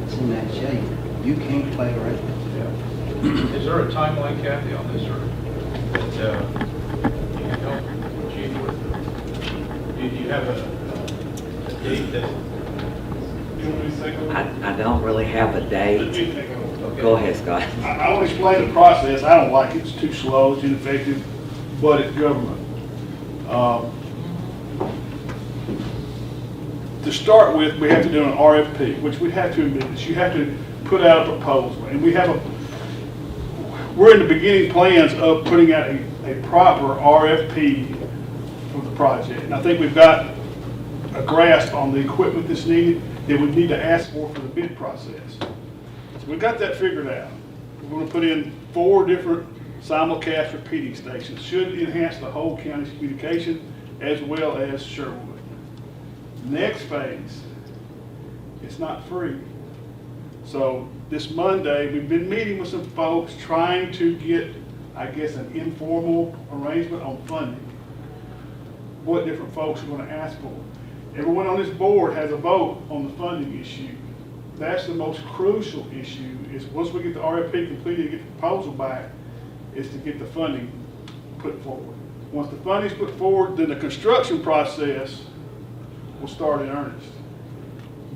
it's in that shape, you can't play right. Yeah. Is there a timeline, Kathy, on this, or that you can help Chief with? Do you have a date that? I don't really have a date. Go ahead, Scott. I want to explain the process. I don't like it. It's too slow, it's ineffective, but it's government. To start with, we have to do an RFP, which we have to admit this. You have to put out a proposal, and we're in the beginning plans of putting out a proper RFP for the project. And I think we've got a grasp on the equipment that's needed that we need to ask for the bid process. So we've got that figured out. We're going to put in 4 different simulcast repeating stations. Should enhance the whole county's communication as well as Sherwood. Next phase, it's not free. So this Monday, we've been meeting with some folks trying to get, I guess, an informal arrangement on funding. What different folks are going to ask for. Everyone on this board has a vote on the funding issue. That's the most crucial issue, is once we get the RFP completed and get the proposal back, is to get the funding put forward. Once the funding is put forward, then the construction process will start in earnest.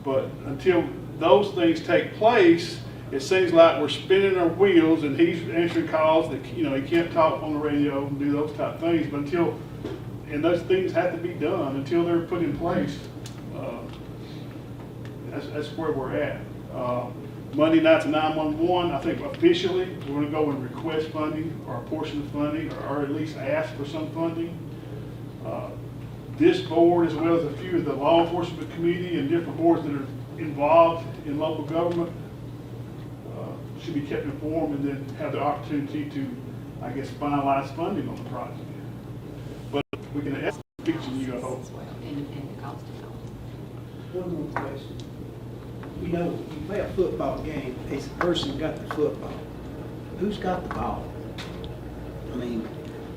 But until those things take place, it seems like we're spinning our wheels, and he's answering calls that, he can't talk on the radio and do those type of things, but and those things have to be done until they're put in place. That's where we're at. Monday night's 911. I think officially we're going to go and request funding, or a portion of funding, or at least ask for some funding. This board, as well as a few of the law enforcement committee and different boards that are involved in local government, should be kept informed and then have the opportunity to, I guess, finalize funding on the project. But we can ask the picture you, I hope. And the cost of it. One more question. You play a football game, a person got the football. Who's got the ball? I mean,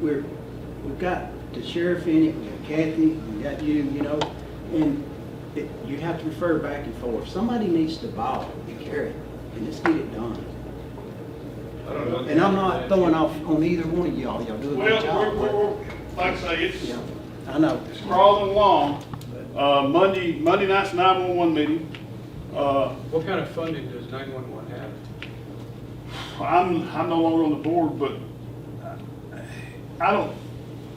we've got the sheriff in it, we got Kathy, we got you, and you have to refer back and forth. Somebody needs the ball to carry it, and let's get it done. I don't know. And I'm not throwing off on either one of y'all. Y'all do a good job. We're like I say, it's I know. crawling along. Monday night's 911 meeting. What kind of funding does 911 have? I'm no longer on the board, but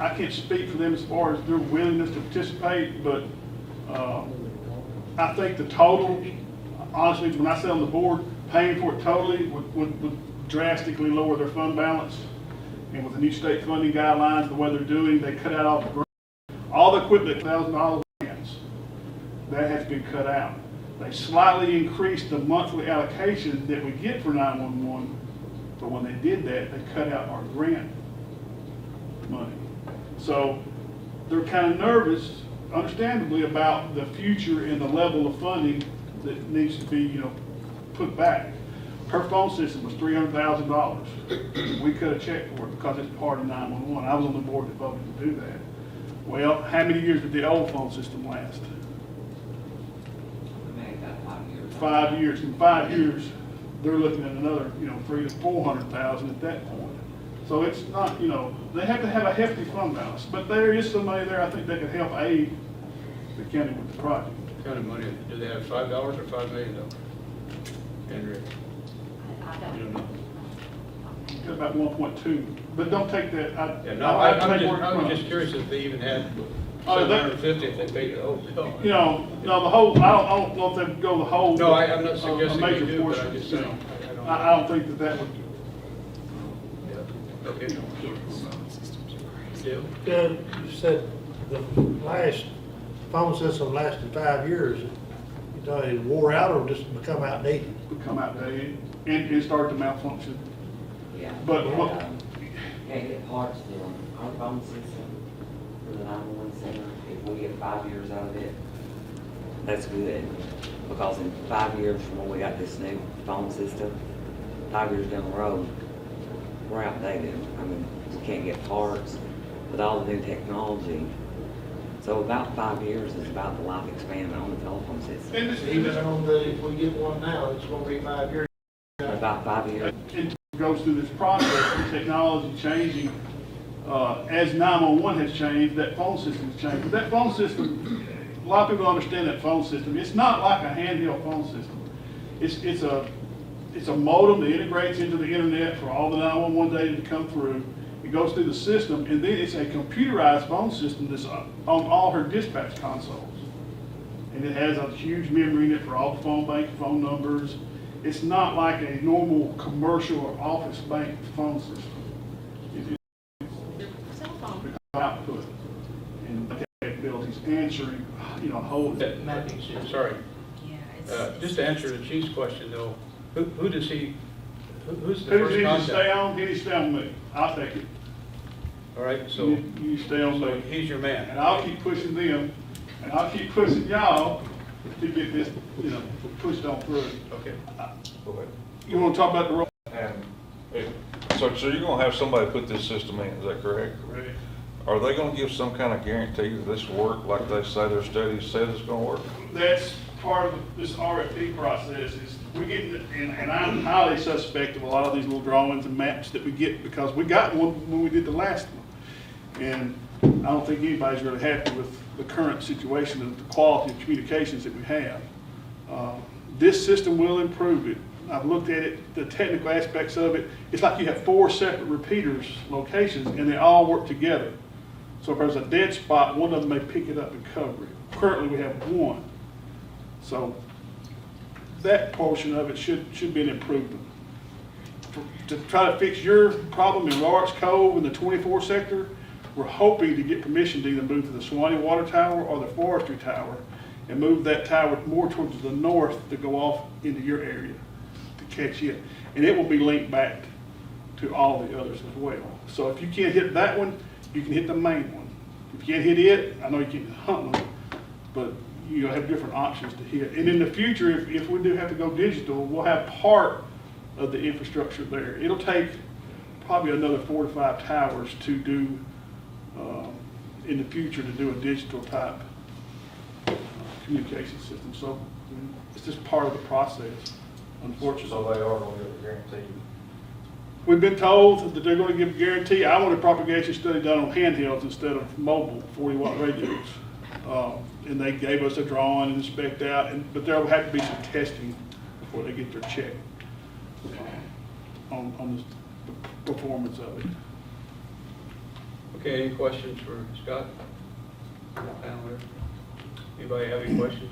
I can't speak for them as far as their willingness to participate, but I think the total, honestly, when I say on the board, paying for it totally would drastically lower their fund balance. And with the new state funding guidelines, the way they're doing, they cut out all the equipment, $1,000 grants. That has been cut out. They slightly increased the monthly allocation that we get for 911, but when they did that, they cut out our grant money. So they're kind of nervous, understandably, about the future and the level of funding that needs to be, put back. Her phone system was $300,000. We cut a check for it because it's part of 911. I was on the board that voted to do that. Well, how many years did the old phone system last? 5 years. In 5 years, they're looking at another, $300,000 to $400,000 at that point. So it's not, they have to have a hefty fund balance. But there is somebody there, I think, that can help aid the county with the project. What kind of money? Do they have $5 or $5 million? Henry? I You don't don't know. Got about 1.2, but don't take that. Yeah, no, I'm just curious if they even had Oh, they- 750 if they paid the whole bill. The whole. I don't know if they would go the whole. No, I'm not a suggesting they major do, but portion, I'm just saying. I don't think that would. Yeah. Okay. Yeah. You said the last phone system lasted 5 years. It wore out or just become outdated? Become outdated and start to malfunction. Yeah. But Yeah, what- Can't get parts for our phone system for the 911 center. If we get 5 years out of it, that's good. Because in 5 years from when we got this new phone system, 5 years down the road, we're outdated. I mean, we can't get parts with all the new technology. So about 5 years is about the lifespan on the telephone system. And this, Even on the, if we get one now, it's gonna be 5 years. About 5 years. it goes through this process of technology changing. As 911 has changed, that phone system has changed. But that phone system, a lot of people don't understand that phone system. It's not like a handheld phone system. It's a modem that integrates into the internet for all the 911 data to come through. It goes through the system, and then it's a computerized phone system that's on all her dispatch consoles. And it has a huge memory in it for all the phone bank phone numbers. It's not like a normal commercial or office bank phone system. Cell phone. Output and capabilities, answering, whole. Mapping, sorry. Yeah, it's. Just to answer the chief's question though, who does he, who's the Who first needs to contact? stay on? He needs to stay on me. I'll take it. All right, so, You stay on so me. he's your man. And I'll keep pushing them, and I'll keep pushing y'all to get this, pushed on through. Okay. You wanna talk about the role? So you're gonna have somebody put this system in, is that correct? Correct. Are they gonna give some kind of guarantee that this will work like they say their studies said it's gonna work? That's part of this RFP process is we get, and I'm highly suspect of a lot of these little drawings and maps that we get because we got one when we did the last one. And I don't think anybody's really happy with the current situation and the quality of communications that we have. This system will improve it. I've looked at it, the technical aspects of it. It's like you have 4 separate repeaters locations and they all work together. So if there's a dead spot, one of them may pick it up and cover it. Currently we have 1. So that portion of it should be an improvement. To try to fix your problem in Lawrence Cove in the 24 sector, we're hoping to get permission to either move to the Swanee Water Tower or the Forestry Tower and move that tower more towards the north to go off into your area to catch it. And it will be linked back to all the others as well. So if you can't hit that one, you can hit the main one. If you can't hit it, I know you can't hunt them, but you'll have different options to hit. And in the future, if we do have to go digital, we'll have part of the infrastructure there. It'll take probably another 4 to 5 towers to do, in the future, to do a digital type communication system. So it's just part of the process, unfortunately. So they are gonna give a guarantee? We've been told that they're going to give a guarantee. I want a propagation study done on handhelds instead of mobile 40-watt radios. And they gave us a drawing and inspect out, but there will have to be some testing before they get their check on the performance of it. Okay, any questions for Scott? Down there? Anybody have any questions?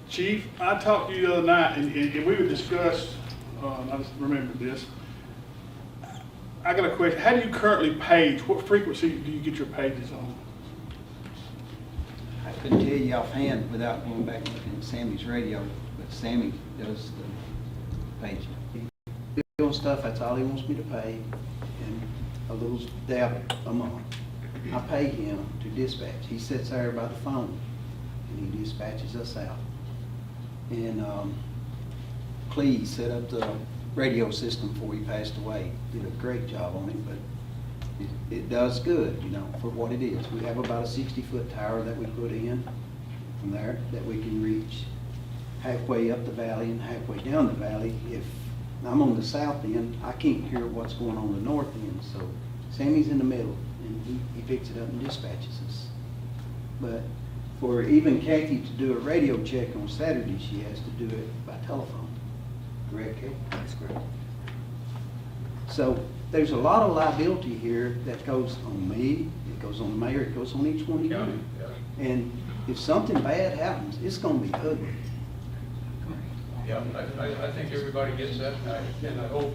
Chief, I talked to you the other night, and we would discuss, I just remembered this. I got a question. How do you currently page? What frequency do you get your pages on? I couldn't tell you offhand without going back and looking at Sammy's radio, but Sammy does the paging. Bill stuff, that's all he wants me to pay, and a little dab a month. I pay him to dispatch. He sits there by the phone, and he dispatches us out. And Clee set up the radio system before he passed away. Did a great job on it, but it does good, for what it is. We have about a 60-foot tower that we put in from there that we can reach halfway up the valley and halfway down the valley. If I'm on the south end, I can't hear what's going on the north end, so Sammy's in the middle, and he picks it up and dispatches us. But for even Kathy to do a radio check on Saturday, she has to do it by telephone. Correct, Kathy? That's correct. So there's a lot of liability here that goes on me, it goes on the mayor, it goes on each one of County, you. yeah. And if something bad happens, it's gonna be ugly. Yeah, I think everybody gets that, and I hope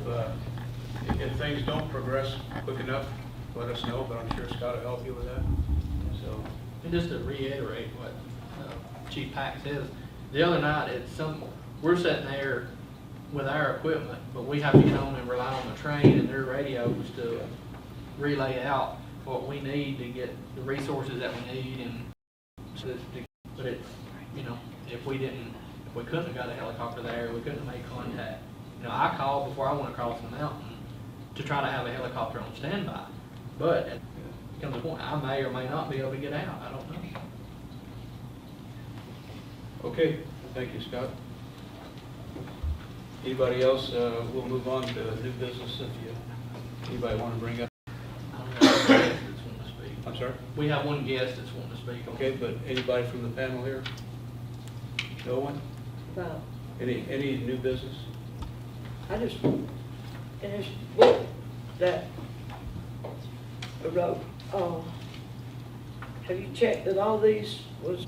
if things don't progress quick enough, let us know, but I'm sure Scott will help you with that, so. And just to reiterate what Chief Pack says, the other night, we're sitting there with our equipment, but we have to get on and rely on the train and their radios to relay out what we need to get the resources that we need, and but it's, if we couldn't have got a helicopter there, we couldn't have made contact. I called before I went across the mountain to try to have a helicopter on standby, but comes a point, I may or may not be able to get out, I don't know. Okay, thank you, Scott. Anybody else? We'll move on to new business if anybody want to bring up. I don't know if there's a guest that's wanting to speak. I'm sorry? We have one guest that's wanting to speak. Okay, but anybody from the panel here? No one? No, Any new business? I just, in this book that I wrote, have you checked that all these was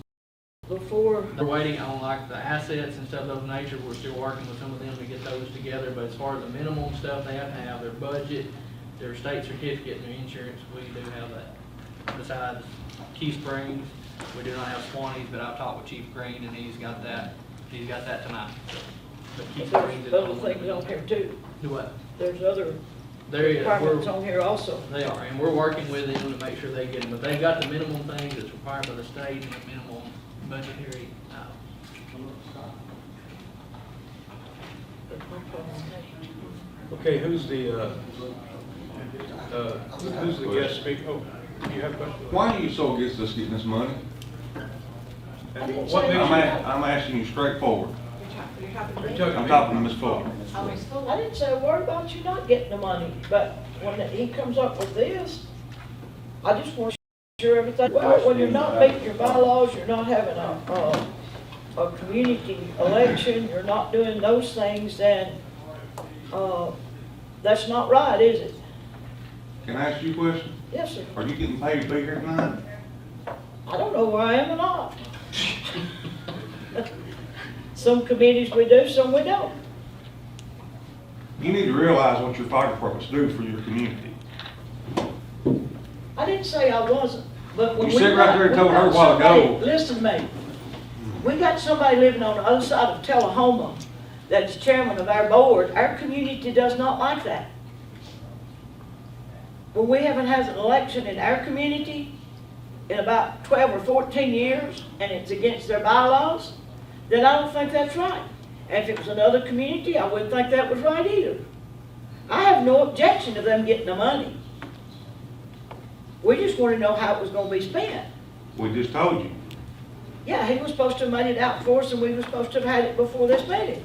before? We're waiting on like the assets and stuff of those nature, we're still working with some of them to get those together, but as far as the minimum stuff, they have to have their budget, their state certificate, and their insurance, we do have that. Besides Key Springs, we do not have Swanee's, but I've talked with Chief Green, and he's got that tonight. But Key Springs is There's other on things on here too. Do what? There's other There is, requirements we're, on here also. they are, and we're working with them to make sure they get them, but they've got the minimum things that's required by the state and the minimum budgetary, Okay, who's the guest speaker? Oh, you have a question? Why are you so against us getting this money? And what makes you? I'm asking you straightforward. You're talking I'm to talking to me. Ms. Fuller. I didn't say a word about you not getting the money, but when he comes up with this, I just want to sure everything, well, when you're not making your bylaws, you're not having a community election, you're not doing those things, then, that's not right, is it? Can I ask you a question? Yes, sir. Are you getting paid to be here tonight? I don't know where I am or not. Some committees we do, some we don't. You need to realize what your fire departments do for your community. I didn't say I wasn't, but when You we sit right got- there and we told her got a while somebody- ago. Listen to me. We got somebody living on the other side of Tullahoma that's chairman of our board. Our community does not like that. When we haven't had an election in our community in about 12 or 14 years, and it's against their bylaws, then I don't think that's right. And if it was another community, I wouldn't think that was right either. I have no objection to them getting the money. We just want to know how it was going to be spent. We just told you. Yeah, he was supposed to have made it out for us, and we were supposed to have had it before this meeting.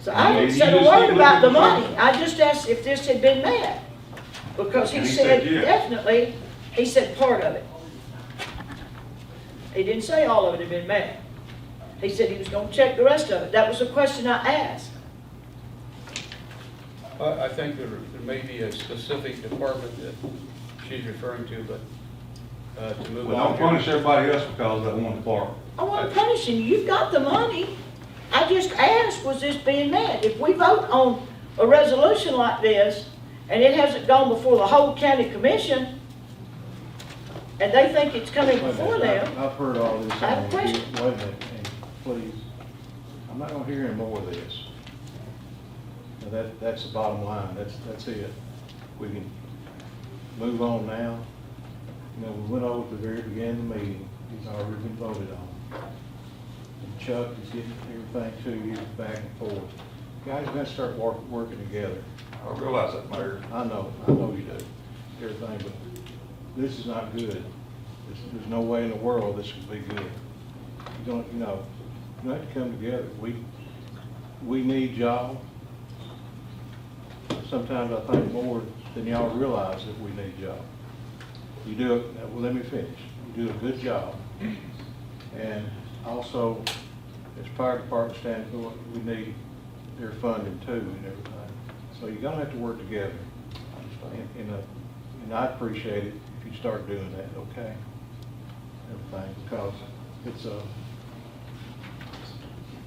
So I Yeah, didn't you say a just word keep about the looking for money. I just asked if this had been met. Because he And he said said yes. definitely, he said part of it. He didn't say all of it had been met. He said he was gonna check the rest of it. That was the question I asked. I think there may be a specific department that she's referring to, but to move Well, on. don't punish everybody else because of that one department. I wasn't punishing you. You've got the money. I just asked, was this being met? If we vote on a resolution like this, and it hasn't gone before the whole county commission, and they think it's coming before them, I've heard all this. I have a question. Wait a minute, and please, I'm not gonna hear any more of this. Now, that's the bottom line, that's it. We can move on now. You know, we went over to the very beginning of the meeting, it's already been voted on. And Chuck is getting everything to you back and forth. Guys, we're gonna start working together. I realize that, Mayor. I know you do, everything, but this is not good. There's no way in the world this would be good. You have to come together. We need y'all. Sometimes I think more than y'all realize that we need y'all. You do it, well, let me finish. You do a good job. And also, as fire department standpoint, we need their funding too and everything. So you're gonna have to work together. And I'd appreciate it if you start doing that, okay? Everything, because it's a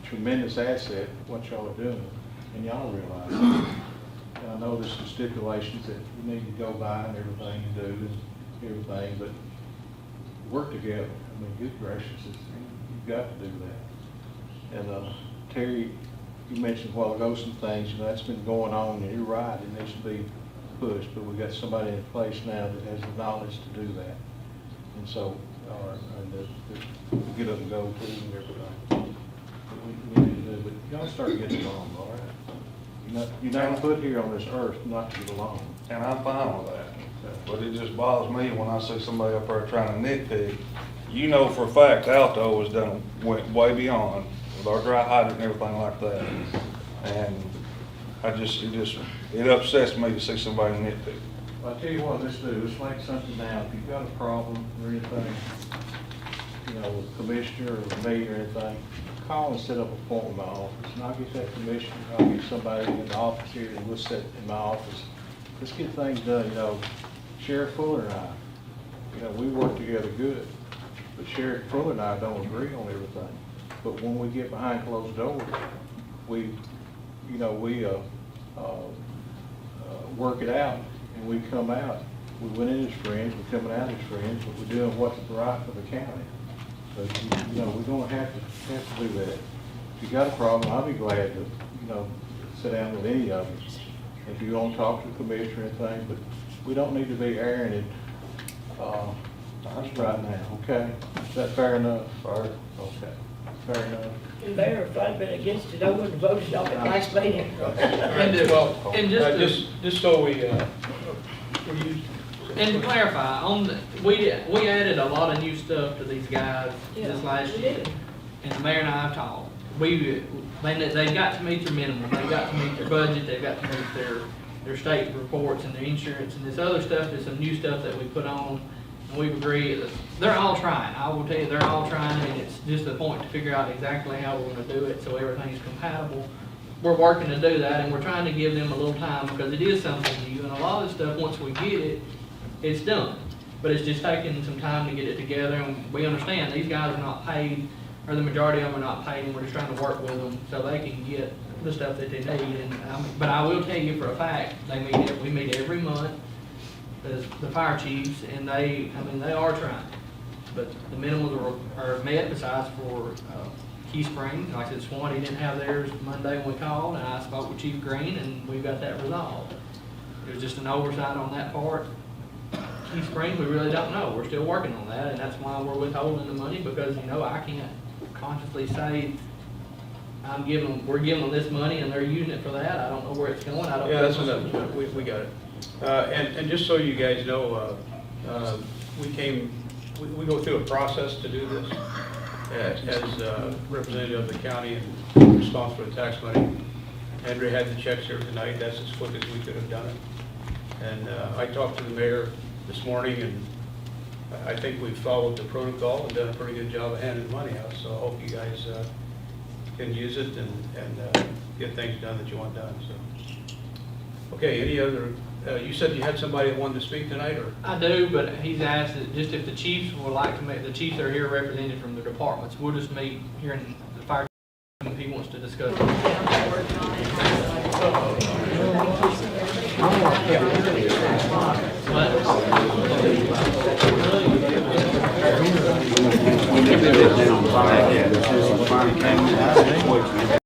tremendous asset, what y'all are doing, and y'all realize it. And I know there's some stipulations that you need to go by and everything and do and everything, but work together. I mean, good gracious, you've got to do that. And Terry, you mentioned a while ago some things, that's been going on, and you're right, it needs to be pushed, but we've got somebody in place now that has the knowledge to do that. And so, and the get up and go to and everything. We need to do, but y'all start getting along, all right? You're not put here on this earth not to get along. And I'm fine with that. but it just bothers me when I see somebody up there trying to nitpick. You know for a fact Alto went way beyond with our dry hydrant and everything like that. And it upsets me to see somebody nitpick. Well, I tell you what, let's do, let's make something down. If you've got a problem or anything, you know, with commissioner or me or anything, call and set up an appointment in my office. And I'll get that commissioner, I'll get somebody in the office here, and we'll sit in my office. Let's get things done, you know. Sheriff Fuller and I, you know, we work together good. But Sheriff Fuller and I don't agree on everything. But when we get behind closed doors, we work it out, and we come out. We went in as friends, we're coming out as friends, but we're doing what's right for the county. So, you know, we're gonna have to do that. If you got a problem, I'll be glad to, you know, sit down with any of you. If you want to talk to the commissioner and things, but we don't need to be airing it, right now, okay? Is that fair enough? Fair. Okay, fair enough. Mayor, if I'd been against it, I wouldn't have voted on it last meeting. And Just so we And to clarify, we added a lot of new stuff to these guys this last we year. did. And the mayor and I have talked. They've got to meet their minimum, they've got to meet their budget, they've got to meet their state reports and their insurance, and this other stuff is some new stuff that we put on. And we've agreed, that they're all trying, I will tell you, they're all trying, and it's just a point to figure out exactly how we're gonna do it, so everything's compatible. We're working to do that, and we're trying to give them a little time, because it is something new, and a lot of the stuff, once we get it, it's done. But it's just taking some time to get it together, and we understand these guys are not paid, or the majority of them are not paid, and we're just trying to work with them so they can get the stuff that they need. And but I will tell you for a fact, we meet every month as the fire chiefs, and they are trying. But the minimums are met besides for Key Springs. Like I said, Swanee didn't have theirs Monday when we called, and I spoke with Chief Green, and we've got that resolved. It was just an oversight on that part. Key Springs, we really don't know. We're still working on that, and that's why we're withholding the money, because, you know, I can't consciously say we're giving them this money and they're using it for that. I don't know where it's going. I don't know. Yeah, that's enough, we got it. And just so you guys know, we go through a process to do this as representative of the county and responsible for the tax money. Andrea had the checks here tonight, that's as quick as we could have done it. And I talked to the mayor this morning, and I think we've followed the protocol and done a pretty good job of handing the money out, so I hope you guys can use it and get things done that you want done, so. Okay, any other, you said you had somebody that wanted to speak tonight, or? I do, but he's asked that just if the chiefs would like to the chiefs that are here represented from the departments, we'll just meet here in the fire if he wants to discuss it. When they did it down by, there's some fire came out.